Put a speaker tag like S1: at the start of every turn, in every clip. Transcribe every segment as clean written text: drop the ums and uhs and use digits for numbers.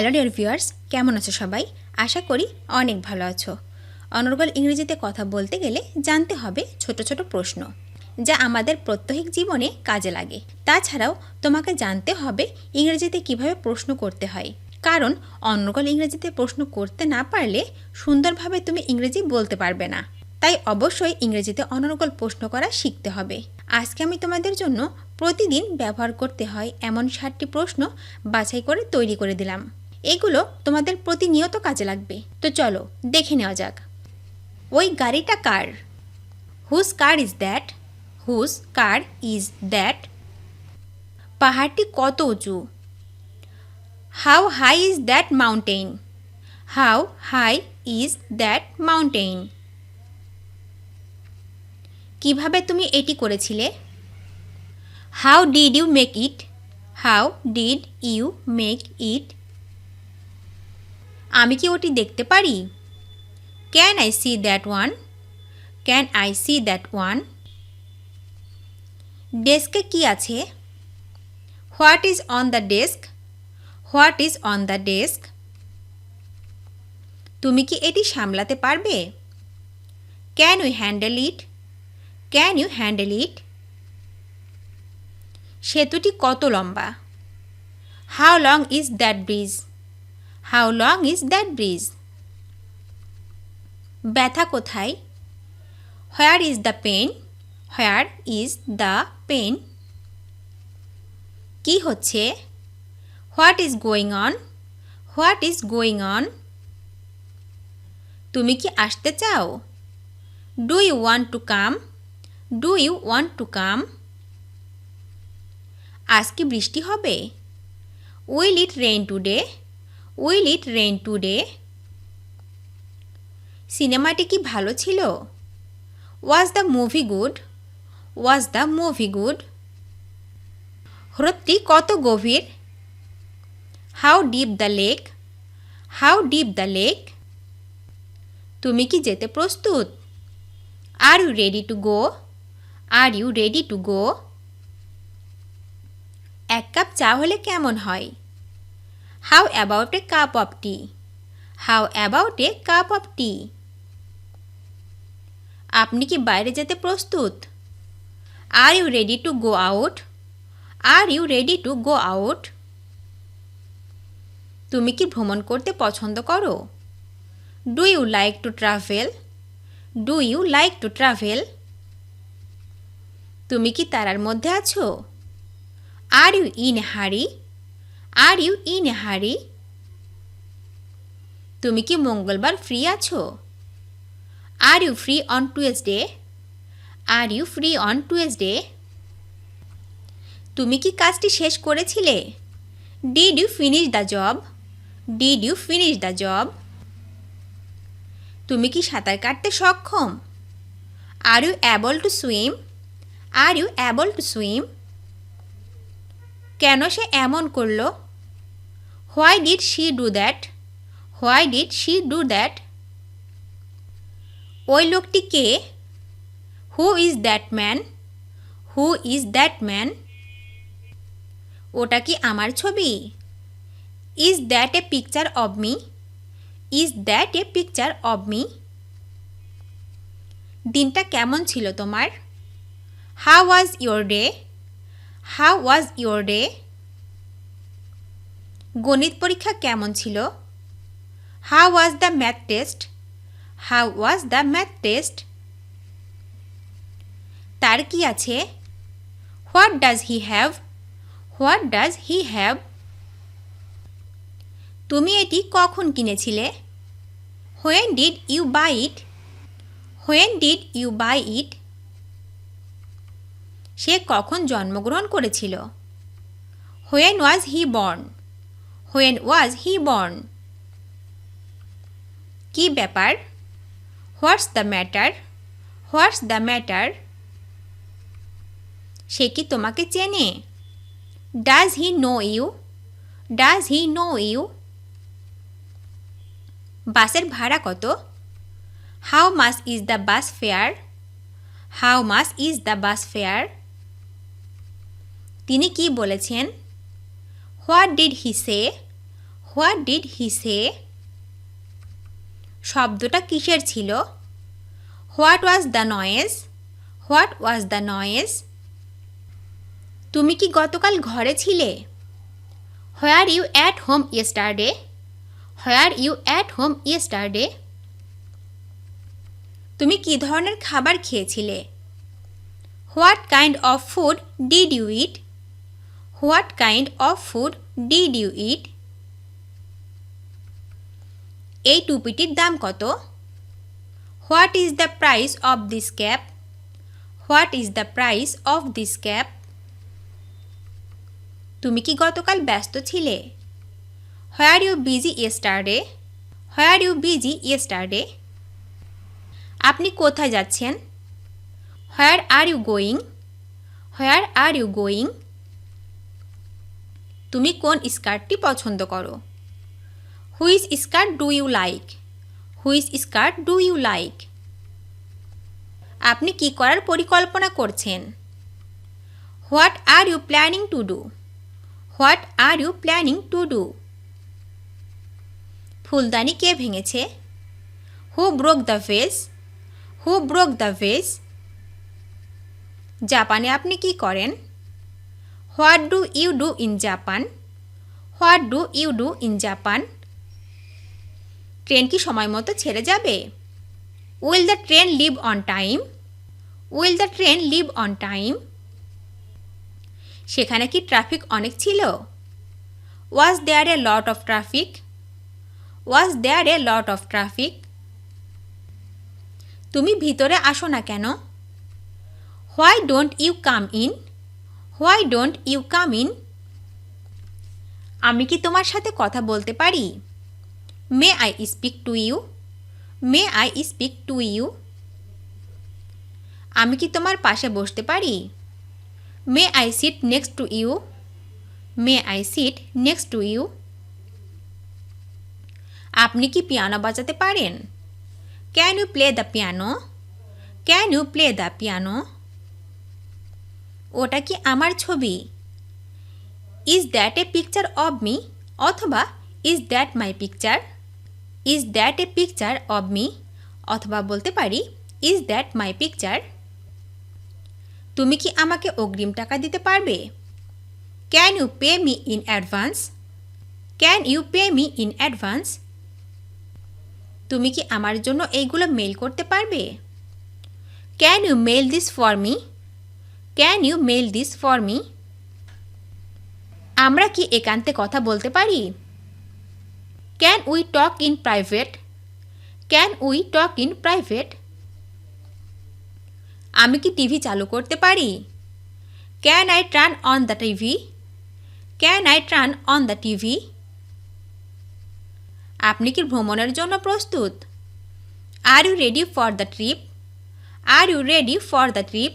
S1: Hello dear viewers, কেমন আছো সবাই? আশা করি অনেক ভালো আছো। অনর্গল ইংরেজিতে কথা বলতে গেলে জানতে হবে ছোট ছোট প্রশ্ন, যা আমাদের প্রত্যেক জীবনে কাজে লাগে। তাছাড়াও তোমাকে জানতে হবে ইংরেজিতে কিভাবে প্রশ্ন করতে হয়, কারণ অনর্গল ইংরেজিতে প্রশ্ন করতে না পারলে সুন্দরভাবে তুমি ইংরেজি বলতে পারবে না। তাই অবশ্যই ইংরেজিতে অনর্গল প্রশ্ন করা শিখতে হবে। আজকে আমি তোমাদের জন্য প্রতিদিন ব্যবহার করতে হয় এমন 7টি প্রশ্ন বাছাই করে তৈরি করে দিলাম। এগুলো তোমাদের প্রতিনিয়ত কাজে লাগবে। তো চলো দেখে নেওয়া যাক। ওই গাড়িটা কার? Whose car is that? Whose car is that? পাহাড়টি কত উঁচু? How high is that mountain? How high is that mountain? কিভাবে তুমি এটি করেছিলে? How did you make it? How did you make it? আমি কি ওটি দেখতে পারি? Can I see that one? Can I see that one? ডেস্কে কি আছে? What is on the desk? What is on the desk? তুমি কি এটি সামলাতে পারবে? Can you handle it? Can you handle it? সেতুটি কত লম্বা? How long is that bridge? How long is that bridge? ব্যথা কোথায়? Where is the pain? Where is the pain? কি হচ্ছে? What is going on? What is going on? তুমি কি আসতে চাও? Do you want to come? Do you want to come? আজ কি বৃষ্টি হবে? Will it rain today? Will it rain today? সিনেমাটি কি ভালো ছিল? Was the movie good? Was the movie good? হ্রদটি কত গভীর? How deep the lake? How deep the lake? তুমি কি যেতে প্রস্তুত? Are you ready to go? Are you ready to go? এক কাপ চা হলে কেমন হয়? How about a cup of tea? How about a cup of tea? আপনি কি বাইরে যেতে প্রস্তুত? Are you ready to go out? Are you ready to go out? তুমি কি ভ্রমণ করতে পছন্দ করো? Do you like to travel? Do you like to travel? তুমি কি তারার মধ্যে আছো? আর ইউ ইন এ হারি? আর ইউ ইন এ হারি? তুমি কি মঙ্গলবার ফ্রি আছো? Are you free on Tuesday? Are you free on Tuesday? তুমি কি কাজটি শেষ করেছিলে? Did you finish the job? Did you finish the job? তুমি কি সাঁতার কাটতে সক্ষম? Are you able to swim? Are you able to swim? কেন সে এমন করলো? Why did she do that? Why did she do that? ওই লোকটি কে? Who is that man? Who is that man? ওটা কি আমার ছবি? Is that a picture of me? Is that a picture of me? দিনটা কেমন ছিল তোমার? How was your day? How was your day? গণিত পরীক্ষা কেমন ছিল? How was the math test? How was the math test? তার কি আছে? What does he have? What does he have? তুমি এটি কখন কিনেছিলে? When did you buy it? When did you buy it? সে কখন জন্মগ্রহণ করেছিল? When was he born? When was he born? কি ব্যাপার? What's the matter? What's the matter? সে কি তোমাকে চেনে? Does he know you? Does he know you? বাসের ভাড়া কত? How much is the bus fare? How much is the bus fare? তিনি কি বলেছেন? What did he say? What did he say? শব্দটা কিসের ছিল? What was the noise? What was the noise? তুমি কি গতকাল ঘরে ছিলে? Were you at home yesterday? Were you at home yesterday? তুমি কি ধরনের খাবার খেয়েছিলে? What kind of food did you eat? What kind of food did you eat? এই টুপিটির দাম কত? What is the price of this cap? What is the price of this cap? তুমি কি গতকাল ব্যস্ত ছিলে? Were you busy yesterday? Were you busy yesterday? আপনি কোথায় যাচ্ছেন? Where are you going? Where are you going? তুমি কোন স্কার্টটি পছন্দ করো? Which skirt do you like? Which skirt do you like? আপনি কি করার পরিকল্পনা করছেন? What are you planning to do? What are you planning to do? ফুলদানি কে ভেঙেছে? Who broke the vase? Who broke the vase? জাপানে আপনি কি করেন? What do you do in Japan? What do you do in Japan? Train কি সময় মতো ছেড়ে যাবে? Will the train leave on time? Will the train leave on time? সেখানে কি ট্রাফিক অনেক ছিল? Was there a lot of traffic? Was there a lot of traffic? তুমি ভিতরে আসো না কেন? Why don't you come in? Why don't you come in? আমি কি তোমার সাথে কথা বলতে পারি? May I speak to you? May I speak to you? আমি কি তোমার পাশে বসতে পারি? May I sit next to you? May I sit next to you? আপনি কি পিয়ানো বাজাতে পারেন? Can you play the piano? Can you play the piano? ওটা কি আমার ছবি? Is that a picture of me? অথবা is that my picture? Is that a picture of me? অথবা বলতে পারি ইজ দ্যাট মাই পিকচার? তুমি কি আমাকে অগ্রিম টাকা দিতে পারবে? Can you pay me in advance? Can you pay me in advance? তুমি কি আমার জন্য এইগুলো মেইল করতে পারবে? Can you mail this for me? Can you mail this for me? আমরা কি একান্তে কথা বলতে পারি? Can we talk in private? Can we talk in private? আমি কি টিভি চালু করতে পারি? Can I turn on the TV? Can I turn on the TV? আপনি কি ভ্রমণের জন্য প্রস্তুত? Are you ready for the trip? Are you ready for the trip?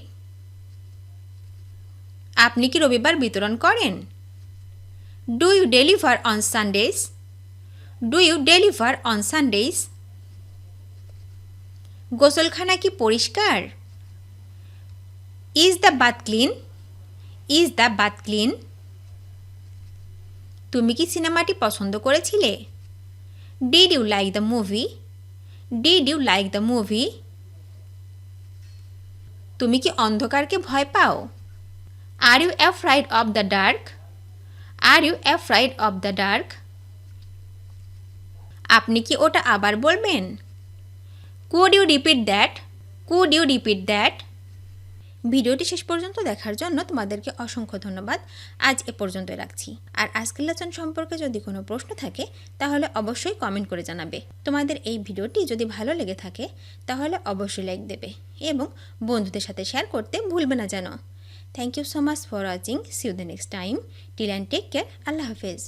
S1: আপনি কি রবিবার বিতরণ করেন? Do you deliver on Sundays? Do you deliver on Sundays? গোসলখানা কি পরিষ্কার? Is the bath clean? Is the bath clean? তুমি কি সিনেমাটি পছন্দ করেছিলে? Did you like the movie? Did you like the movie? তুমি কি অন্ধকারকে ভয় পাও? Are you afraid of the dark? R you afraid of the dark? আপনি কি ওটা আবার বলবেন? Could you repeat that? Could you repeat that? ভিডিওটি শেষ পর্যন্ত দেখার জন্য তোমাদেরকে অসংখ্য ধন্যবাদ। আজ এ পর্যন্ত রাখছি। আর আজকের লেসন সম্পর্কে যদি কোনো প্রশ্ন থাকে তাহলে অবশ্যই কমেন্ট করে জানাবে। তোমাদের এই ভিডিওটি যদি ভালো লেগে থাকে তাহলে অবশ্যই লাইক দেবে এবং বন্ধুদের সাথে শেয়ার করতে ভুলবে না যেন। Thank you so much for watching. See you the next time. Till and take care. আল্লাহ হাফেজ।